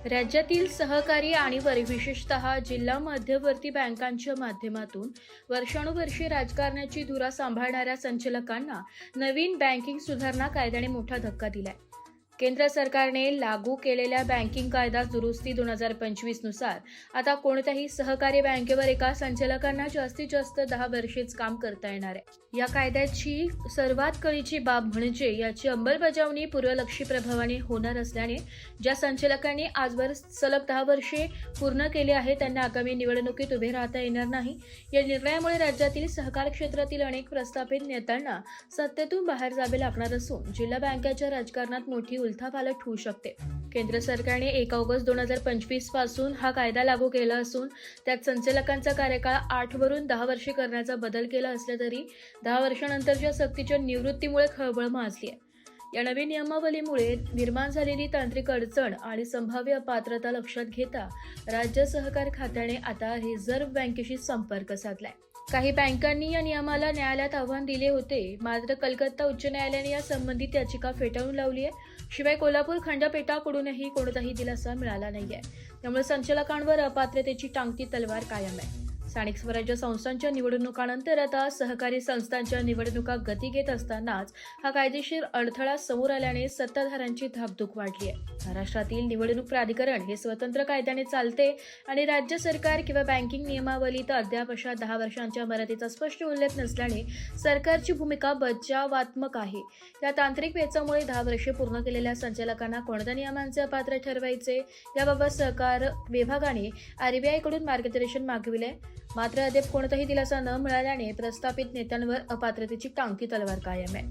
राज्यातील सहकारी आणि विशेषतः जिल्हा मध्यवर्ती बँकांच्या माध्यमातून वर्षानुवर्षे राजकारणाची धुरा सांभाळणाऱ्या संचालकांना नवीन बँकिंग सुधारणा कायद्याने मोठा धक्का दिलाय. केंद्र सरकारने लागू केलेल्या बँकिंग कायदा दुरुस्ती 2025 नुसार आता कोणत्याही सहकारी बँकेवर एका संचालकांना जास्तीत जास्त 10 वर्षेच काम करता येणार आहे. या कायद्याची सर्वात कळीची बाब म्हणजे याची अंमलबजावणी पूर्वलक्षी प्रभावाने होणार असल्याने ज्या संचालकांनी आजवर सलग 10 वर्षे पूर्ण केली आहे त्यांना आगामी निवडणुकीत उभे राहता येणार नाही. या निर्णयामुळे राज्यातील सहकार क्षेत्रातील अनेक प्रस्थापित नेत्यांना सत्तेतून बाहेर जावे लागणार असून जिल्हा बँकेच्या राजकारणात मोठी उलथापालट होऊ शकते. केंद्र सरकारने 1 ऑगस्ट 2025 पासून हा कायदा लागू केला असून त्यात संचालकांचा कार्यकाळ 8 वरून 10 वर्षे करण्याचा बदल केला असला तरी 10 वर्षांनंतरच्या सक्तीच्या निवृत्तीमुळे खळबळ माजली आहे. या नवीन नियमावलीमुळे निर्माण झालेली तांत्रिक अडचण आणि संभाव्य अपात्रता लक्षात घेता राज्य सहकार खात्याने आता रिझर्व्ह बँकेशी संपर्क साधलाय. काही बँकांनी या नियमाला न्यायालयात आव्हान दिले होते, मात्र कलकत्ता उच्च न्यायालयाने या संबंधित याचिका फेटाळून लावली आहे. शिवाय कोल्हापूर खंडपीठाकडूनही कोणताही दिलासा मिळाला नाहीये. त्यामुळे संचालकांवर अपात्रतेची टांगती तलवार कायम आहे. स्थानिक स्वराज्य संस्थांच्या निवडणुकांनंतर आता सहकारी संस्थांच्या निवडणुका गती घेत असतानाच हा कायदेशीर अडथळा समोर आल्याने सत्ताधाऱ्यांची धाकधूक वाढली आहे. महाराष्ट्रातील निवडणूक प्राधिकरण हे स्वतंत्र कायद्याने चालते आणि राज्य सरकार किंवा बँकिंग नियमावलीत अद्याप अशा 10 वर्षांच्या मर्यादेचा स्पष्ट उल्लेख नसल्याने सरकारची भूमिका बचावात्मक आहे. या तांत्रिक पेचामुळे 10 वर्षे पूर्ण केलेल्या संचालकांना कोणत्या नियमांचे अपात्र ठरवायचे याबाबत सहकार विभागाने आरबीआयकडून मार्गदर्शन मागविले, मात्र अद्याप कोणताही दिलासा न मिळाल्याने प्रस्थापित नेत्यांवर अपात्रतेची टांगती तलवार कायम आहे.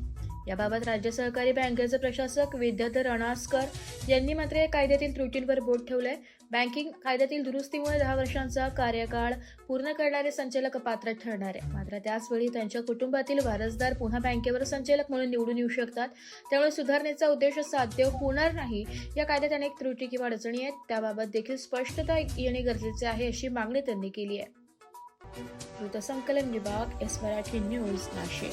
याबाबत राज्य सहकारी बँकेचे प्रशासक विद्याधर अनासकर यांनी मात्र या कायद्यातील त्रुटींवर बोट ठेवलंय. बँकिंग कायद्यातील दुरुस्तीमुळे 10 वर्षांचा कार्यकाळ पूर्ण करणारे संचालक अपात्र ठरणार आहे. मात्र त्याचवेळी त्यांच्या कुटुंबातील वारसदार पुन्हा बँकेवर संचालक म्हणून निवडून येऊ शकतात. त्यामुळे सुधारणेचा उद्देश साध्य होणार नाही. या कायद्यात अनेक त्रुटी किंवा अडचणी आहेत, त्याबाबत देखील स्पष्टता येणे गरजेचे आहे अशी मागणी त्यांनी केली आहे. वृत्तसंकलन विभाग, एस मराठी न्यूज, नाशिक.